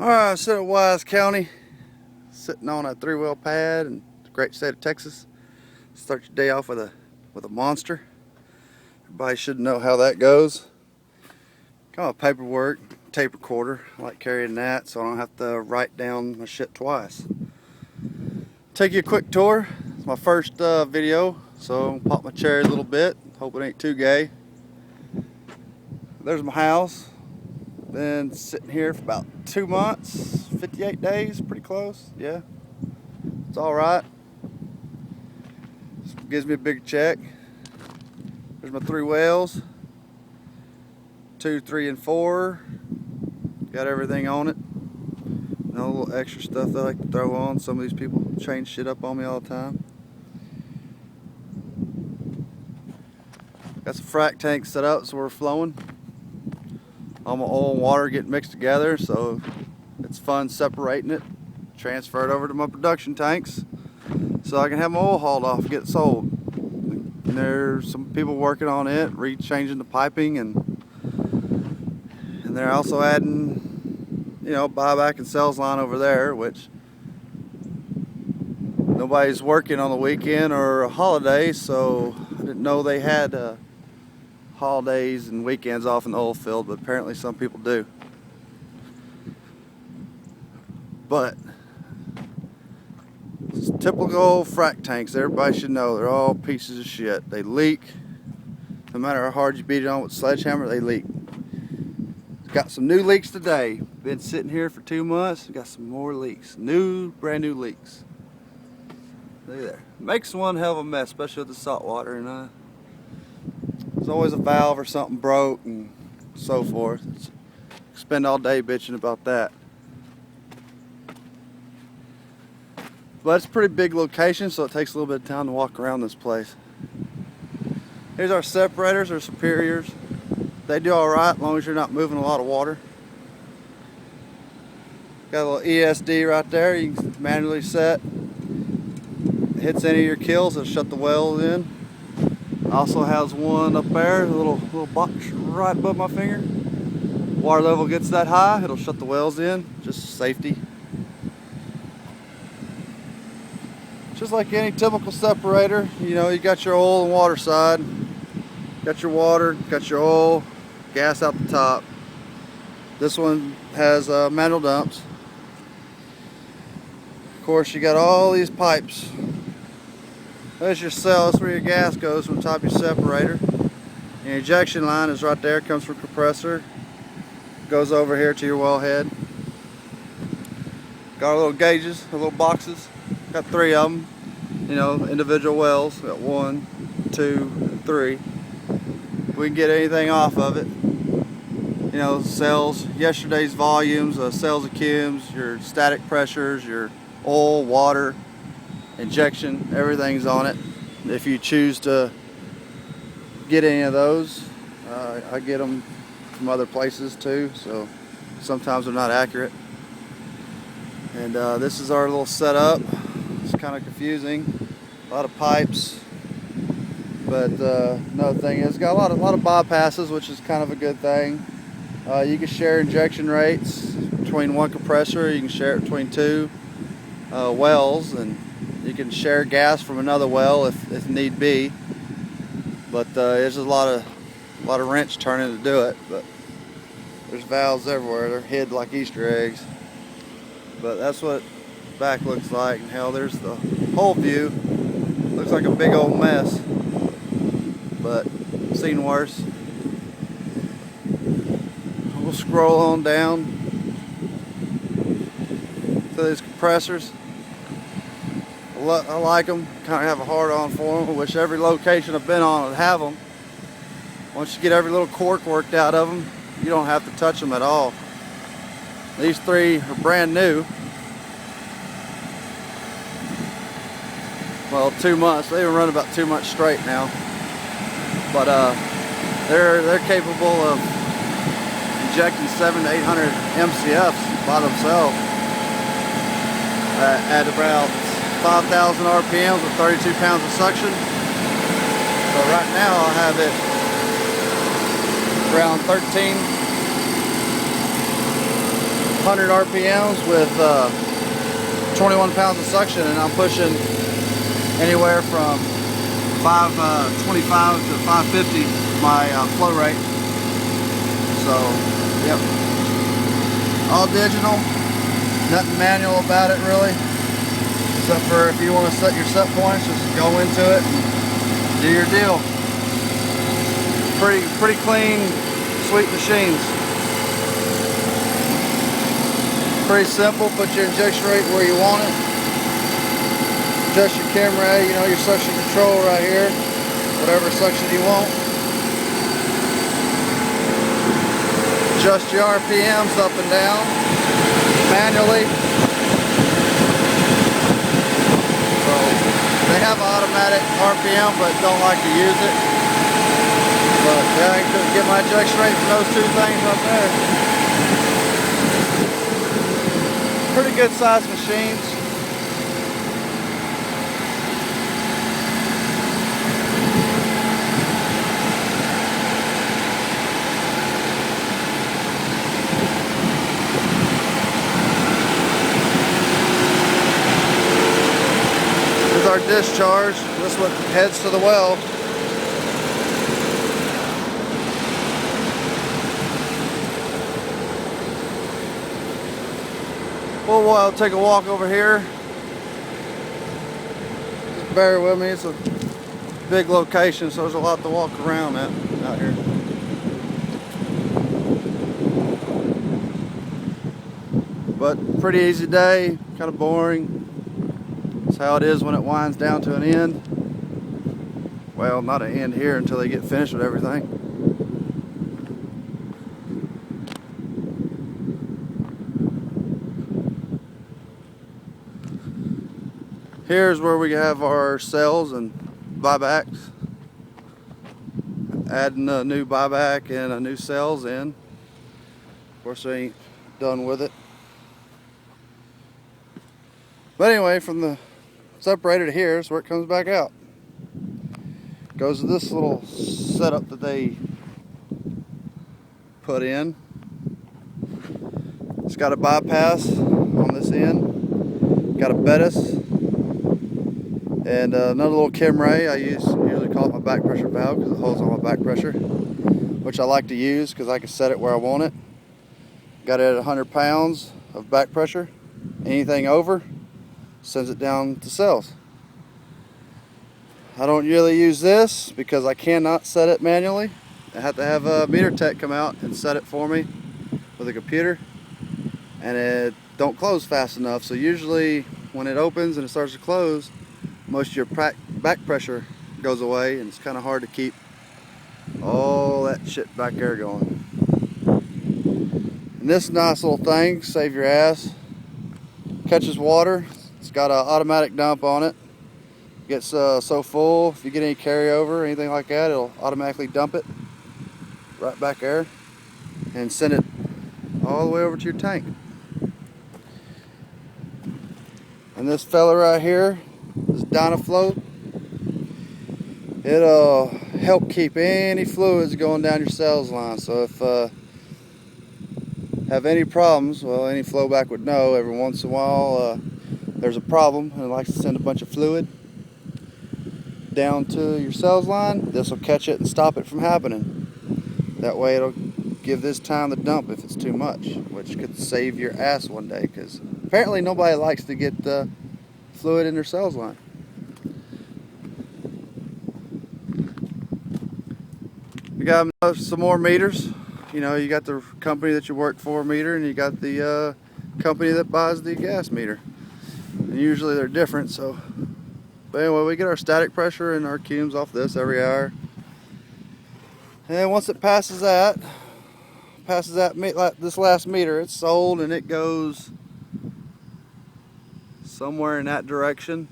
Alright, so at Wise County, sitting on a 3-well pad in the great state of Texas. Start your day off with a monster. Everybody should know how that goes. Got my paperwork, tape recorder. I like carrying that so I don't have to write down my shit twice. Take you a quick tour. It's my first video, so I'm gonna pop my cherry a little bit. Hope it ain't too gay. There's my house. Been sitting here for about 2 months, 58 days, pretty close, yeah. It's all right. Gives me a big check. There's my 3 wells, 2, 3, and 4. Got everything on it. No little extra stuff that I like to throw on. Some of these people change shit up on me all the time. Got some frac tanks set up so we're flowing. All my oil and water getting mixed together, so it's fun separating it. Transfer it over to my production tanks so I can have my oil hauled off and get it sold. And there's some people working on it, re-changing the piping, and they're also adding, buyback and sales line over there, which nobody's working on the weekend or a holiday, so I didn't know they had holidays and weekends off in the oil field, but apparently some people do. But it's typical frac tanks. Everybody should know they're all pieces of shit. They leak. No matter how hard you beat it on with a sledgehammer, they leak. Got some new leaks today. Been sitting here for 2 months. Got some more leaks. Brand new leaks. Look at there. Makes one hell of a mess, especially with the salt water. And there's always a valve or something broke and so forth. Spend all day bitching about that. But it's a pretty big location, so it takes a little bit of time to walk around this place. Here's our separators, our superiors. They do alright as long as you're not moving a lot of water. Got a little ESD right there you can manually set. It hits any of your kills, it'll shut the wells in. Also has one up there, a little box right above my finger. Water level gets that high, it'll shut the wells in, just safety. Just like any typical separator, you got your oil and water side. Got your water, got your oil, gas out the top. This one has manual dumps. Of course, you got all these pipes. There's your cell, that's where your gas goes from the top of your separator. And your ejection line is right there, comes from compressor. Goes over here to your wellhead. Got our little gauges, our little boxes. Got 3 of them, individual wells. Got 1, 2, and 3. We can get anything off of it. Cells, yesterday's volumes, cells of cums, your static pressures, your oil, water, injection, everything's on it. If you choose to get any of those, I get them from other places too, so sometimes they're not accurate. And this is our little setup. It's kind of confusing, a lot of pipes, but another thing is it's got a lot of bypasses, which is kind of a good thing. You can share injection rates between one compressor. You can share it between 2 wells, and you can share gas from another well if need be. But there's a lot of wrench turning to do it. But there's valves everywhere. They're hid like Easter eggs. But that's what the back looks like. And hell, there's the whole view. Looks like a big old mess. But I've seen worse. We'll scroll on down to these compressors. I like them. Kind of have a hard on for them. I wish every location I've been on would have them. Once you get every little cork worked out of them, you don't have to touch them at all. These 3 are brand new. Well, 2 months. They run about 2 months straight now. But they're capable of injecting 700 to 800 MCFs by themselves at about 5,000 RPMs with 32 pounds of suction. So right now I have it around 13 100 RPMs with 21 pounds of suction, and I'm pushing anywhere from 525 to 550 my flow rate. So, yep, all digital, nothing manual about it really, except for if you want to set your set points, just go into it and do your deal. Pretty clean, sweet machines. Pretty simple. Put your injection rate where you want it. Adjust your camera, you know, your suction control right here, whatever suction you want. Adjust your RPMs up and down manually. So they have an automatic RPM, but don't like to use it. But yeah, I can get my injection rate from those two things up there. Pretty good sized machines. Here's our discharge. This is what heads to the well. Well, I'll take a walk over here. Just bear with me, it's a big location, so there's a lot to walk around out here. But pretty easy day, kind of boring. That's how it is when it winds down to an end. Well, not an end here until they get finished with everything. Here's where we have our cells and buybacks. Adding a new buyback and a new cells in. Of course, I ain't done with it. But anyway, from the separator to here is where it comes back out. Goes to this little setup that they put in. It's got a bypass on this end. Got a Bettis. And another little Kimray. I usually call it my back pressure valve because it holds all my back pressure, which I like to use because I can set it where I want it. Got it at 100 pounds of back pressure. Anything over sends it down to cells. I don't really use this because I cannot set it manually. I have to have a meter tech come out and set it for me with a computer, and it don't close fast enough. So usually when it opens and it starts to close, most of your back pressure goes away, and it's kind of hard to keep all that shit back there going. And this nice little thing, save your ass, catches water. It's got an automatic dump on it. Gets so full, if you get any carryover or anything like that, it'll automatically dump it right back there and send it all the way over to your tank. And this fella right here, this Dynafloat, it'll help keep any fluids going down your cells line. So if have any problems, well, any flowback would know every once in a while there's a problem and it likes to send a bunch of fluid down to your cells line. This will catch it and stop it from happening. That way it'll give this time to dump if it's too much, which could save your ass one day, because apparently nobody likes to get fluid in their cells line. We got some more meters. You know, you got the company that you work for meter, and you got the company that buys the gas meter. And usually they're different, so. But anyway, we get our static pressure and our cumes off this every hour. And once it passes that this last meter, it's sold and it goes somewhere in that direction.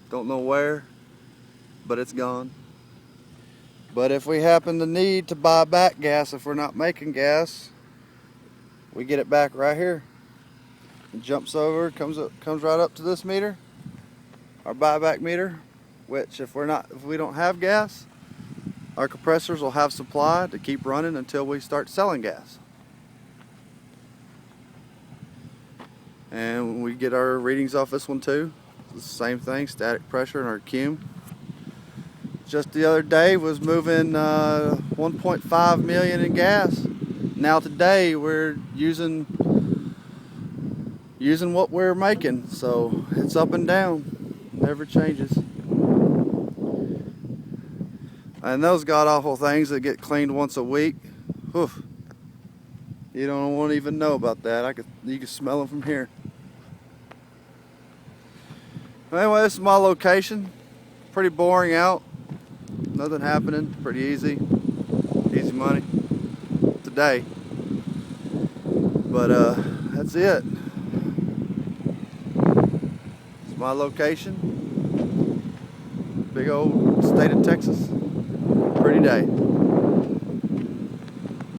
Don't know where, but it's gone. But if we happen to need to buy back gas, if we're not making gas, we get it back right here. It jumps over, comes right up to this meter, our buyback meter, which if we don't have gas, our compressors will have supply to keep running until we start selling gas. And we get our readings off this one too. It's the same thing, static pressure in our cume. Just the other day was moving 1.5 million in gas. Now today we're using what we're making, so it's up and down, never changes. And those god awful things that get cleaned once a week, whew, you don't even know about that. You can smell them from here. Anyway, this is my location. Pretty boring out. Nothing happening. Pretty easy money today. But that's it. It's my location. Big old state of Texas. Pretty day.